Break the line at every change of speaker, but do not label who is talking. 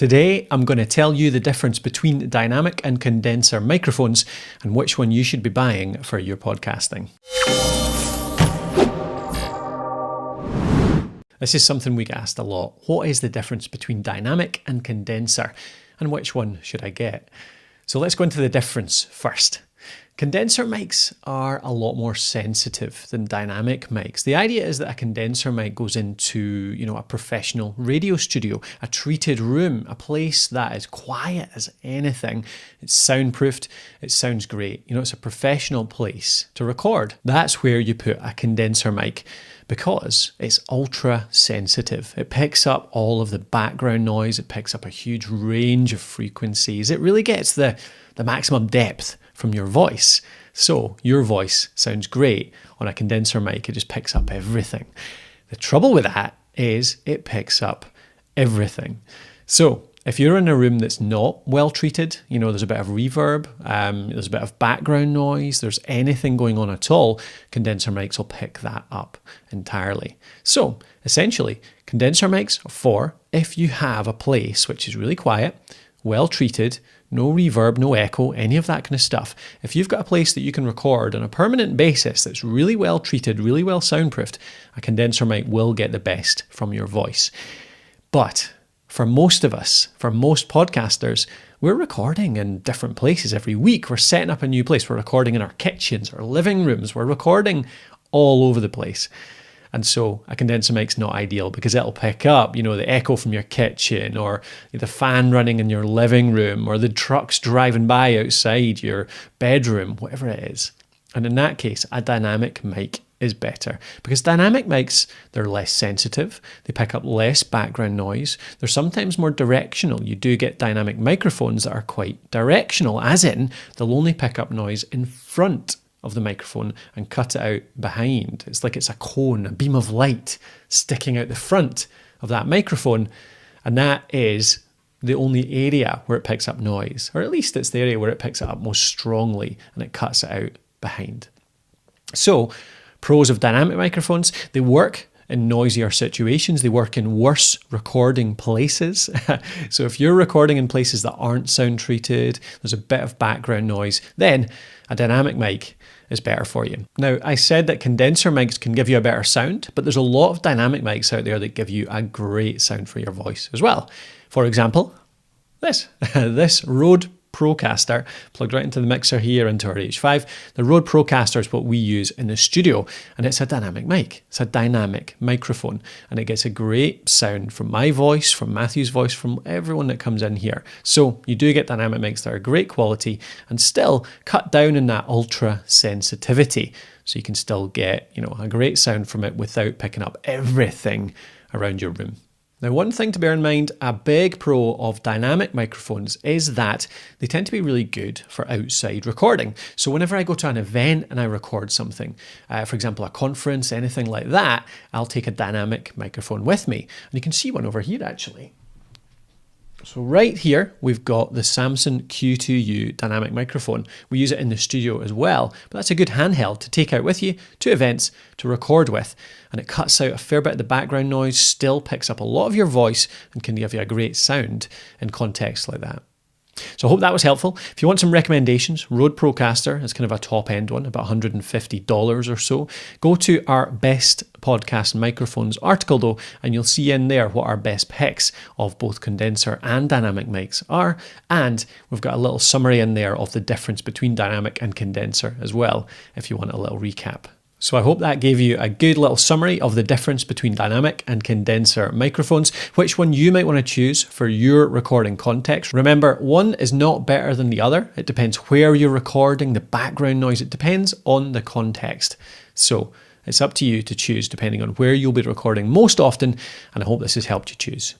Today, I'm going to tell you the difference between dynamic and condenser microphones and which one you should be buying for your podcasting. This is something we get asked a lot. What is the difference between dynamic and condenser, and which one should I get? So let's go into the difference first. Condenser mics are a lot more sensitive than dynamic mics. The idea is that a condenser mic goes into, a professional radio studio, a treated room, a place that is quiet as anything. It's soundproofed, it sounds great. It's a professional place to record. That's where you put a condenser mic because it's ultra sensitive. It picks up all of the background noise, it picks up a huge range of frequencies. It really gets the maximum depth from your voice. So your voice sounds great on a condenser mic. It just picks up everything. The trouble with that is it picks up everything. So if you're in a room that's not well treated, there's a bit of reverb, there's a bit of background noise, there's anything going on at all, condenser mics will pick that up entirely. So essentially, condenser mics are for if you have a place which is really quiet, well treated, no reverb, no echo, any of that kind of stuff. If you've got a place that you can record on a permanent basis that's really well treated, really well soundproofed, a condenser mic will get the best from your voice. But for most of us, for most podcasters, we're recording in different places every week. We're setting up a new place. We're recording in our kitchens, our living rooms. We're recording all over the place. And so a condenser mic's not ideal because it'll pick up, the echo from your kitchen or the fan running in your living room or the trucks driving by outside your bedroom, whatever it is. And in that case, a dynamic mic is better because dynamic mics, they're less sensitive. They pick up less background noise. They're sometimes more directional. You do get dynamic microphones that are quite directional, as in they'll only pick up noise in front of the microphone and cut it out behind. It's like it's a cone, a beam of light sticking out the front of that microphone. And that is the only area where it picks up noise, or at least it's the area where it picks it up most strongly and it cuts it out behind. So, pros of dynamic microphones, they work in noisier situations. They work in worse recording places. So if you're recording in places that aren't sound treated, there's a bit of background noise, then a dynamic mic is better for you. Now, I said that condenser mics can give you a better sound, but there's a lot of dynamic mics out there that give you a great sound for your voice as well. For example, this Rode Procaster plugged right into the mixer here into our H5. The Rode Procaster is what we use in the studio, and it's a dynamic mic. It's a dynamic microphone, and it gets a great sound from my voice, from Matthew's voice, from everyone that comes in here. So you do get dynamic mics that are great quality and still cut down in that ultra sensitivity. So you can still get, a great sound from it without picking up everything around your room. Now, one thing to bear in mind, a big pro of dynamic microphones is that they tend to be really good for outside recording. So whenever I go to an event and I record something, for example, a conference, anything like that, I'll take a dynamic microphone with me. And you can see one over here, actually. So right here, we've got the Samson Q2U dynamic microphone. We use it in the studio as well, but that's a good handheld to take out with you to events to record with. And it cuts out a fair bit of the background noise, still picks up a lot of your voice and can give you a great sound in context like that. So I hope that was helpful. If you want some recommendations, Rode Procaster is kind of a top end one, about $150 or so. Go to our best podcast microphones article though, and you'll see in there what our best picks of both condenser and dynamic mics are. And we've got a little summary in there of the difference between dynamic and condenser as well, if you want a little recap. So I hope that gave you a good little summary of the difference between dynamic and condenser microphones, which one you might want to choose for your recording context. Remember, one is not better than the other. It depends where you're recording, the background noise. It depends on the context. So it's up to you to choose depending on where you'll be recording most often, and I hope this has helped you choose.